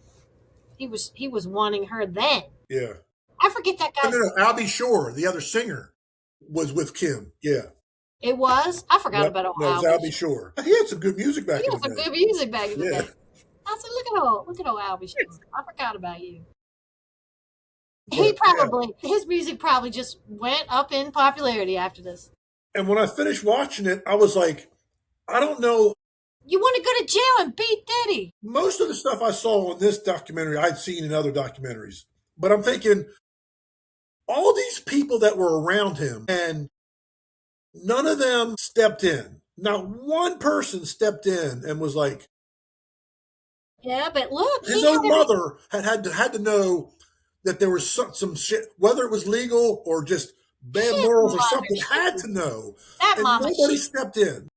he was wanting her then. Yeah. I forget that guy's No, Albie Shore, the other singer, was with Kim. Yeah. It was? I forgot about Albie. No, it was Albie Shore. He had some good music back in the day. He had some good music back in the day. I said, look at old Albie Shore. I forgot about you. But, his music probably just went up in popularity after this. And when I finished watching it, I was like, I don't know. You want to go to jail and beat Diddy? Most of the stuff I saw on this documentary, I'd seen in other documentaries. But I'm thinking, all these people that were around him, and none of them stepped in. Not one person stepped in and was like, yeah, but look. His own mother had to know that there was some shit, whether it was legal or just bad morals or something, had to know. And nobody stepped in.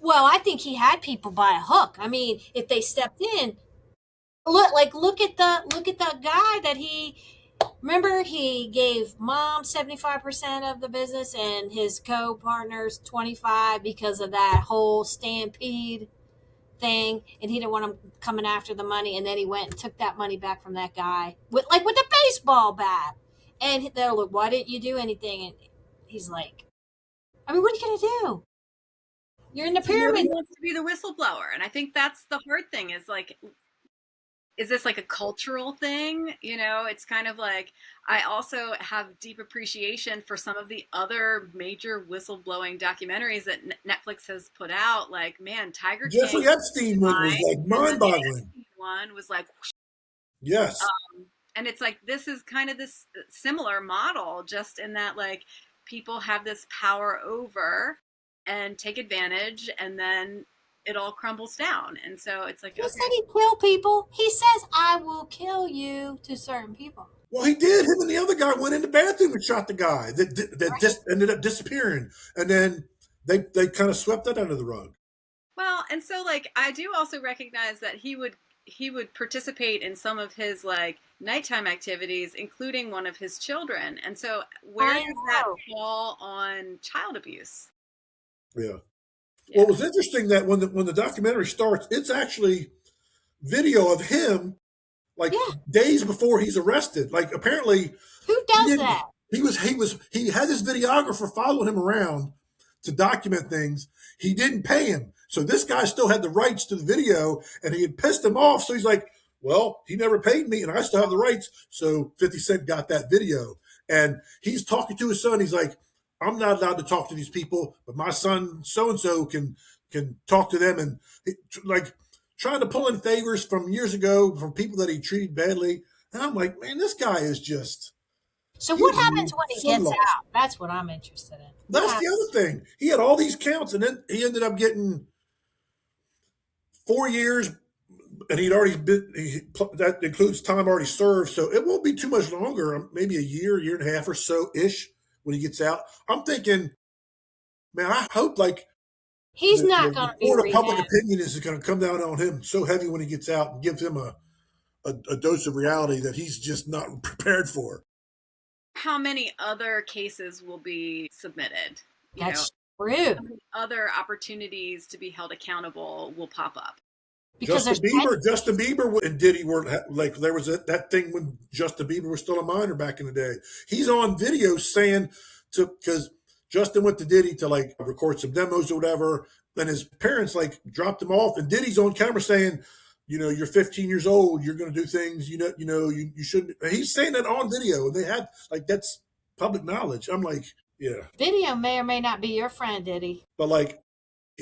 Well, I think he had people by a hook. I mean, if they stepped in, look at the guy that remember he gave mom 75% of the business and his co-partners 25% because of that whole stampede thing, and he didn't want him coming after the money, and then he went and took that money back from that guy with the baseball bat. And they're like, why didn't you do anything? And he's like, I mean, what are you gonna do? You're in the pyramid. He wants to be the whistleblower, and I think that's the hard thing. Is like, is this like a cultural thing? It's kind of like, I also have deep appreciation for some of the other major whistleblowing documentaries that Netflix has put out. Like, man, Tiger King. Jeffrey Epstein one was like mind-boggling. One was like, yes. And it's like, this is kind of this similar model, just in that like people have this power over and take advantage, and then it all crumbles down. And so it's like, he said he'd kill people. He says, I will kill you to certain people. Well, he did. Him and the other guy went in the bathroom and shot the guy that ended up disappearing. And then they kind of swept that under the rug. Well, and so like, I do also recognize that he would participate in some of his like nighttime activities, including one of his children. And so where does that fall on child abuse? Yeah. Well, it was interesting that when the documentary starts, it's actually video of him days before he's arrested. Like apparently, who does that? He had this videographer following him around to document things. He didn't pay him, so this guy still had the rights to the video, and he had pissed him off. So he's like, "Well, he never paid me, and I still have the rights." So 50 Cent got that video, and he's talking to his son. He's like, I'm not allowed to talk to these people, but my son so-and-so can talk to them, and like trying to pull in favors from years ago from people that he treated badly. And I'm like, man, this guy is just. So what happens when he gets out? That's what I'm interested in. That's the other thing. He had all these counts, and then he ended up getting 4 years and he'd already been, that includes time already served. So it won't be too much longer, maybe a year and a half or so ish when he gets out. I'm thinking, man, I hope like He's not going the to be court of public rehab. opinion is going to come down on him so heavy when he gets out and give him a dose of reality that he's just not prepared for. How many other cases will be submitted? That's How true. many other opportunities to be held accountable will pop up? Because Justin there's Bieber and Diddy were like, there was that thing when Justin Bieber was still a minor back in the day. He's on video saying because Justin went to Diddy to like record some demos or whatever, and his parents like dropped him off, and Diddy's on camera saying, you're 15 years old, you're going to do things, you shouldn't. And he's saying that on video, and they had like that's public knowledge. I'm like, yeah, video may or may not be your friend, Diddy. but like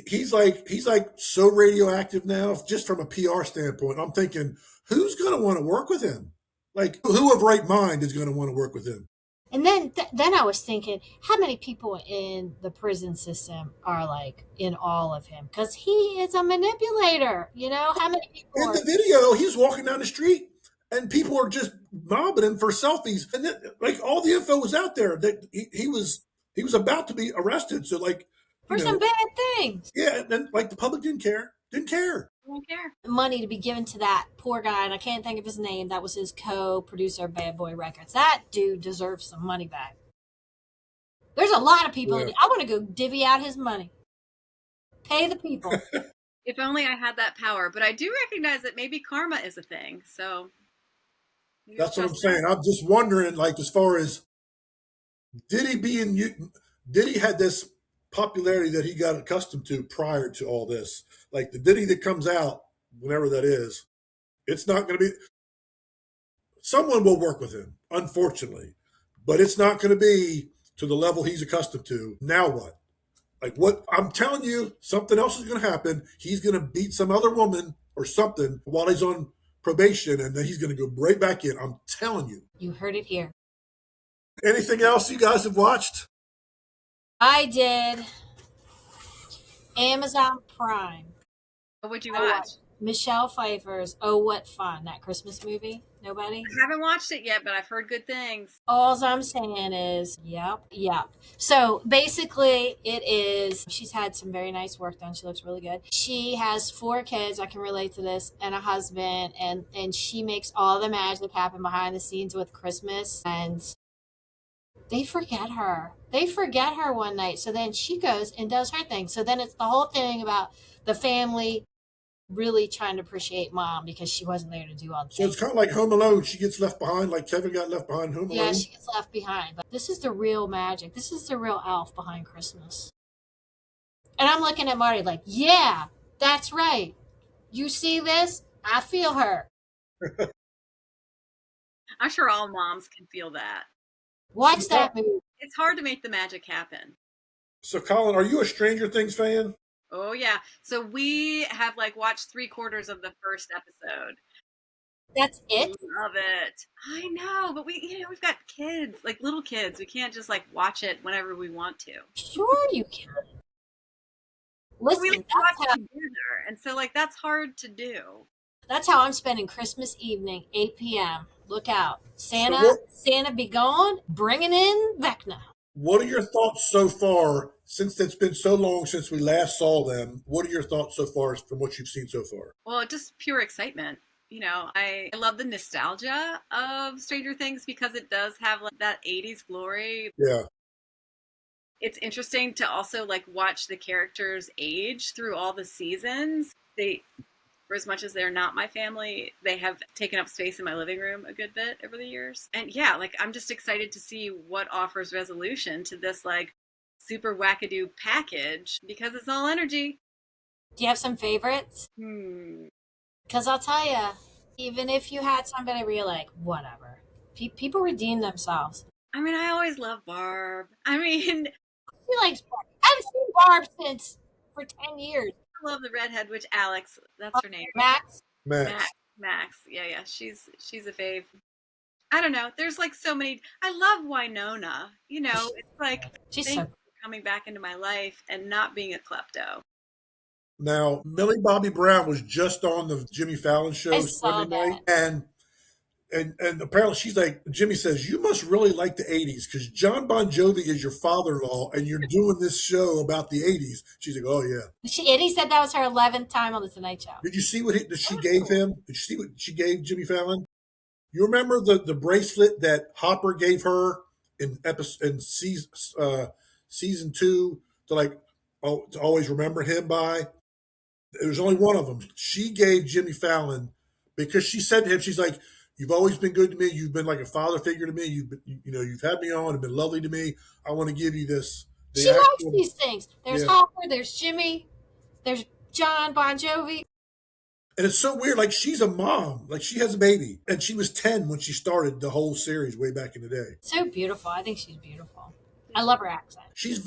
he's like so radioactive now, just from a PR standpoint. I'm thinking, who's going to want to work with him? Like, who of right mind is going to want to work with him? And then I was thinking, how many people in the prison system are like in awe of him? Because he is a manipulator. How many people In are? the video, he's walking down the street, and people are just mobbing him for selfies, and then, like all the info was out there that he was about to be arrested. So like, For some bad things. yeah, and like the public didn't care. I don't care. Money to be given to that poor guy, and I can't think of his name. That was his co-producer of Bad Boy Records. That dude deserves some money back. There's a lot of people. Yeah. I want to go divvy out his money. Pay the people. If only I had that power. But I do recognize that maybe karma is a thing. So That's what I'm saying. I'm just wondering, like, as far as Diddy had this popularity that he got accustomed to prior to all this. Like the Diddy that comes out, whenever that is, it's not going to be. Someone will work with him, unfortunately, but it's not going to be to the level he's accustomed to. Now what? Like what? I'm telling you, something else is going to happen. He's going to beat some other woman or something while he's on probation, and then he's going to go right back in. I'm telling you. You heard it here. Anything else you guys have watched? I did Amazon Prime. What would you I watch? watched Michelle Pfeiffer's Oh What Fun, that Christmas movie. Nobody? I haven't watched it yet, but I've heard good things. All I'm saying is, yep. So basically, she's had some very nice work done. She looks really good. She has 4 kids, I can relate to this, and a husband, and she makes all the magic happen behind the scenes with Christmas, and they forget her. They forget her one night, so then she goes and does her thing. So then it's the whole thing about the family really trying to appreciate mom because she wasn't there to do all the So things. it's kind of like Home Alone. She gets left behind, like Kevin got left behind Home Alone. Yeah, she gets left behind. But this is the real magic. This is the real elf behind Christmas. And I'm looking at Marty like, yeah, that's right. You see this? I feel her. I'm sure all moms can feel that. Watch that movie. It's hard to make the magic happen. So, Colin, are you a Stranger Things fan? Oh yeah. So we have like watched 3/4 of the first episode. That's it? Love it. I know, but we've got kids, like little kids. We can't just like watch it whenever we want to. Sure you can. Listen, We like to watch it together, and so like that's hard to do. that's how I'm spending Christmas evening, 8 p.m. Look out. Santa be gone, bringing in Vecna. What are your thoughts so far, since it's been so long since we last saw them? What are your thoughts so far from what you've seen so far? Well, just pure excitement. I love the nostalgia of Stranger Things because it does have like that 80s glory. Yeah. It's interesting to also like watch the characters age through all the seasons. For as much as they're not my family, they have taken up space in my living room a good bit over the years. And yeah, like I'm just excited to see what offers resolution to this like super wackadoo package because it's all energy. Do you have some favorites? Because I'll tell you, even if you had somebody where you're like, whatever, people redeem themselves. I mean, I always love Barb. I mean, She likes Barb. I haven't seen Barb for 10 years. I love the redhead, which Alex, that's her name. Max? Max. Yeah. She's a fave. I don't know. There's like so many. I love Winona. It's like She's thank so you for coming back into my life and not being a klepto. Now, Millie Bobby Brown was just on the Jimmy Fallon I show saw Sunday night, that. and apparently she's like, Jimmy says, you must really like the 80s because John Bon Jovi is your father-in-law and you're doing this show about the 80s. She's like, oh, yeah. And he said that was her 11th time on the Tonight Show. Did you see what she gave him? Did you see what she gave Jimmy Fallon? You remember the bracelet that Hopper gave her in season 2 to always remember him by? There was only one of them. She gave Jimmy Fallon because she said to him, she's like, "You've always been good to me. You've been like a father figure to me. You've had me on and been lovely to me. I want to give you this." She likes these things. There's Yeah. Hopper, there's Jimmy, there's John Bon Jovi. And it's so weird. Like, she's a mom. Like, she has a baby. And she was 10 when she started the whole series way back in the day. So beautiful. I think she's beautiful. I love her accent. She's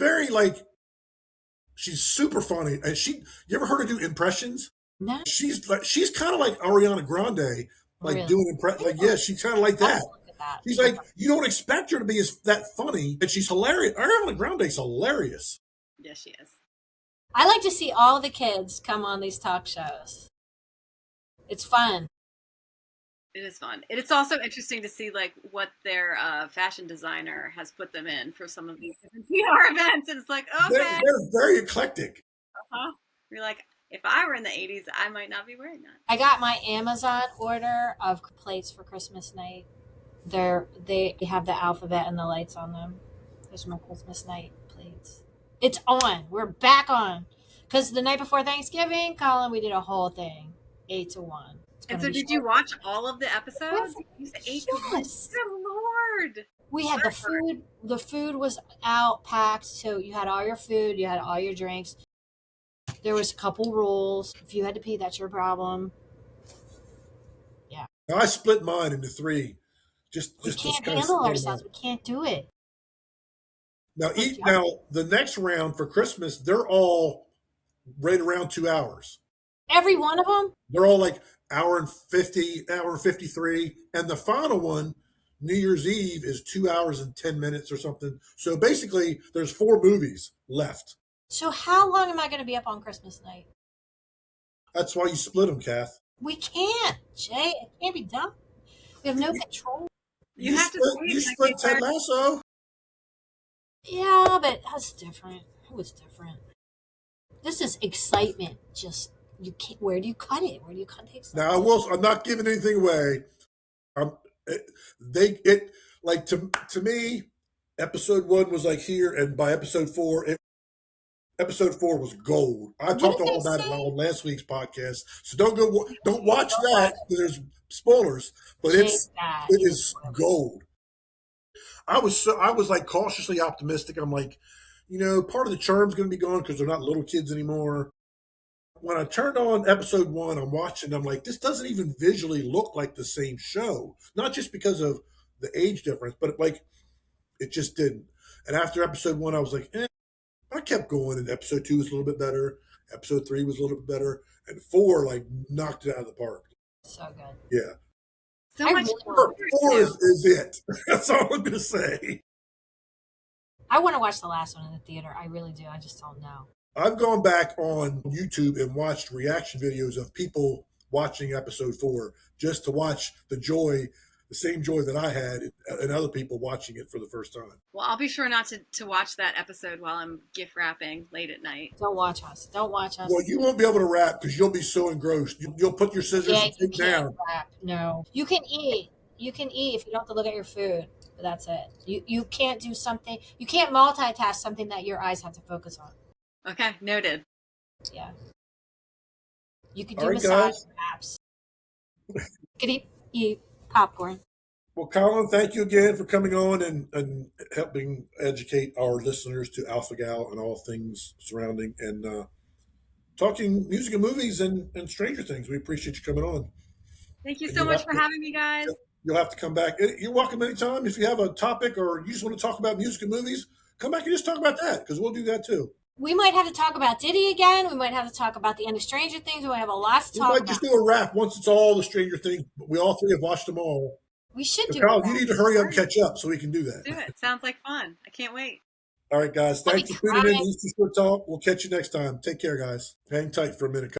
she's super funny. And you ever heard her do impressions? No. She's kind of like Ariana Grande, like Really? doing impressions. Like, yeah, she's kind of like that. Look at that. She's like, you don't expect her to be that funny, and she's hilarious. Ariana Grande's hilarious. Yes, she is. I like to see all the kids come on these talk shows. It's fun. It is fun. It's also interesting to see like what their fashion designer has put them in for some of these different PR events. And it's like, okay, They're very eclectic. You're like, if I were in the 80s, I might not be wearing that. I got my Amazon order of plates for Christmas night. They have the alphabet and the lights on them. Those are my Christmas night plates. It's on. We're back on. Because the night before Thanksgiving, Colin, we did a whole thing. 8 to 1. And so did you watch all of the episodes? Yes. Good Lord. We had the food. The food was out packed, so you had all your food, you had all your drinks. There was a couple rules. If you had to pee, that's your problem. Yeah. Now, I split mine into 3. We can't handle ourselves. We can't do it. Now, the next round for Christmas, they're all right around 2 hours. Every one of them? They're all like hour and 50, hour and 53. And the final one, New Year's Eve, is 2 hours and 10 minutes or something. So basically, there's 4 movies left. So how long am I going to be up on Christmas night? That's why you split them, Kath. We can't, Jay. It can't be done. We have no control. You have You split Ted Lasso. Yeah, but that's different. It was different. This is excitement. Just you can't. Where do you cut it? Where do you cut the excitement? Now, I'm not giving anything away. To me, episode 1 was like here, and by episode 4, episode 4 was gold. I talked all about it on last week's podcast, so don't watch that. There's spoilers, but it is gold. I was like cautiously optimistic. I'm like, part of the charm's going to be gone because they're not little kids anymore. When I turned on episode 1, I'm watching, I'm like, this doesn't even visually look like the same show. Not just because of the age difference, but it just didn't. And after episode 1, I was like, I kept going, and episode 2 was a little bit better. Episode 3 was a little bit better. And 4, knocked it out of the park. So good. Yeah. So much. 4 is it. That's all I'm going to say. I want to watch the last one in the theater. I really do. I just don't know. I've gone back on YouTube and watched reaction videos of people watching episode 4 just to watch the same joy that I had and other people watching it for the first time. Well, I'll be sure not to watch that episode while I'm gift wrapping late at night. Don't watch us. Don't watch us. Well, you won't be able to wrap because you'll be so engrossed. You'll put your scissors and you take can't down. wrap. No. You can eat. You can eat if you don't have to look at your food. But that's it. You can't do something. You can't multitask something that your eyes have to focus on. Okay, noted. Yeah. You could do massage apps. You could eat popcorn. Well, Colin, thank you again for coming on and helping educate our listeners to Alpha Gal and all things surrounding and talking music and movies and Stranger Things. We appreciate you coming on. Thank you so much for having me, guys. You'll have to come back. You're welcome anytime. If you have a topic or you just want to talk about music and movies, come back and just talk about that because we'll do that too. We might have to talk about Diddy again. We might have to talk about the end of Stranger Things. We might have a lot to talk about. We might just do a wrap once it's all the Stranger Things. We all 3 have watched them all. We should do Carl, you need to hurry up and catch up so we can do that. Do it. Sounds like fun. I can't wait. All right, guys. I'll Thanks be for tuning in to crying. Easter Short Talk. We'll catch you next time. Take care, guys. Hang tight for a minute.